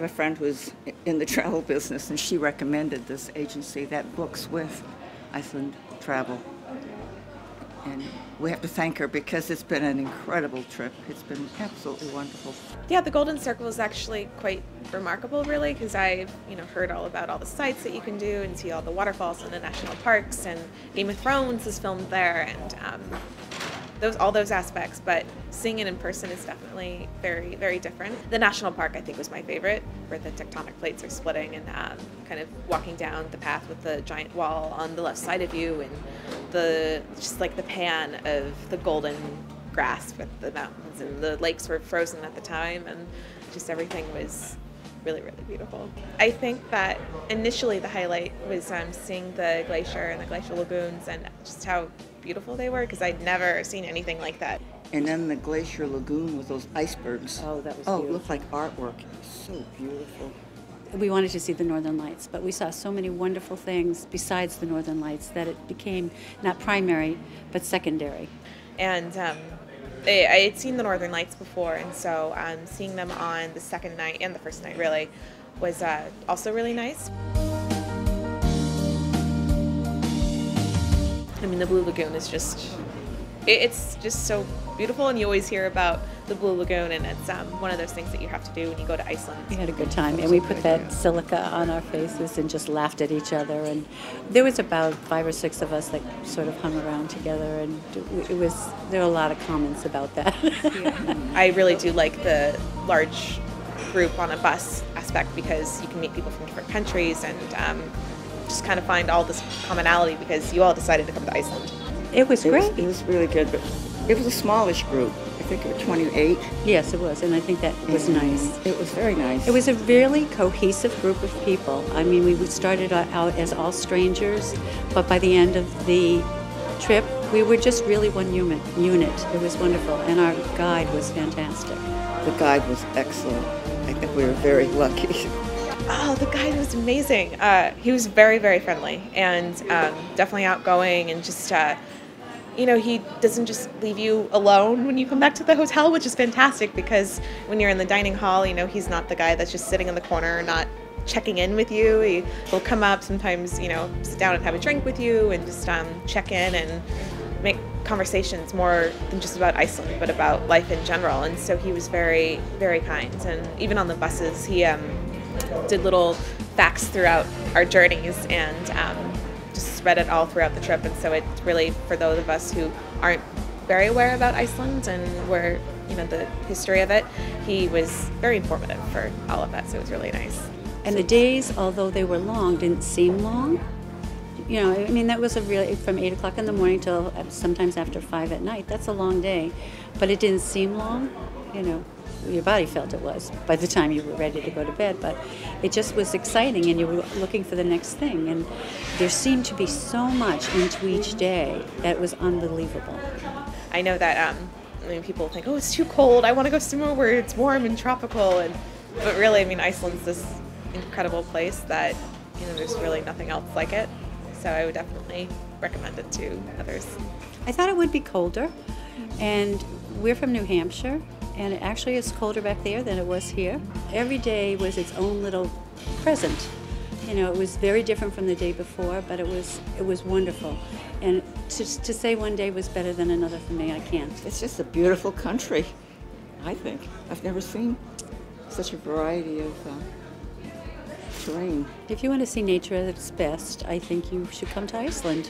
have a friend who's in the travel business, and she recommended this agency that books with Iceland Travel. And we have to thank her because it's been an incredible trip. It's been absolutely wonderful. Yeah, the Golden Circle is actually quite remarkable, really, because I've heard all about all the sites that you can do and see all the waterfalls and the national parks, and Game of Thrones is filmed there, and all those aspects. But seeing it in person is definitely very, very different. The national park, I think, was my favorite, where the tectonic plates are splitting, and kind of walking down the path with the giant wall on the left side of you, and the pan of the golden grass with the mountains, and the lakes were frozen at the time, and just everything was really, really beautiful. I think that initially the highlight was seeing the glacier and the glacial lagoons and just how beautiful they were, because I'd never seen anything like that. And then the glacier lagoon with those icebergs. Oh, that was beautiful. beautiful. It looked like artwork. It was so beautiful. We wanted to see the Northern Lights, but we saw so many wonderful things besides the Northern Lights that it became not primary, but secondary. And I had seen the Northern Lights before, and so seeing them on the second night and the first night really was also really nice. I mean, the Blue Lagoon is it's just so beautiful, and you always hear about the Blue Lagoon, and it's one of those things that you have to do when you go to Iceland. We had a good time, and we put that silica on our faces and just laughed at each other. And there was about 5 or 6 of us that sort of hung around together, and there were a lot of comments about that. Yeah. I really do like the large group on a bus aspect, because you can meet people from different countries and just kind of find all this commonality because you all decided to come to Iceland. It was great. It was really good, but it was a smallish group. I think it was 28. Yes, it was, and I think that was nice. It was very nice. It was a really cohesive group of people. I mean, we started out as all strangers, but by the end of the trip, we were just really one unit. It was wonderful, and our guide was fantastic. The guide was excellent. I think we were very lucky. Oh, the guide was amazing. He was very, very friendly, and definitely outgoing, and just he doesn't just leave you alone when you come back to the hotel, which is fantastic, because when you're in the dining hall, he's not the guy that's just sitting in the corner, not checking in with you. He'll come up sometimes, sit down and have a drink with you and just check in and make conversations more than just about Iceland, but about life in general. And so he was very, very kind. And even on the buses, he did little facts throughout our journeys, and just spread it all throughout the trip. And so it's really, for those of us who aren't very aware about Iceland and where the history of it, he was very informative for all of that. So it was really nice. And the days, although they were long, didn't seem long. I mean, that was from 8 o'clock in the morning till sometimes after 5 at night. That's a long day, but it didn't seem long. Your body felt it was by the time you were ready to go to bed, but it just was exciting, and you were looking for the next thing, and there seemed to be so much into each day that was unbelievable. I know that people think, oh, it's too cold, I want to go somewhere where it's warm and tropical, but really, Iceland's this incredible place that there's really nothing else like it, so I would definitely recommend it to others. I thought it would be colder, and we're from New Hampshire, and it actually is colder back there than it was here. Every day was its own little present. It was very different from the day before, but it was wonderful. And to say one day was better than another for me, I can't. It's just a beautiful country, I think. I've never seen such a variety of terrain. If you want to see nature at its best, I think you should come to Iceland.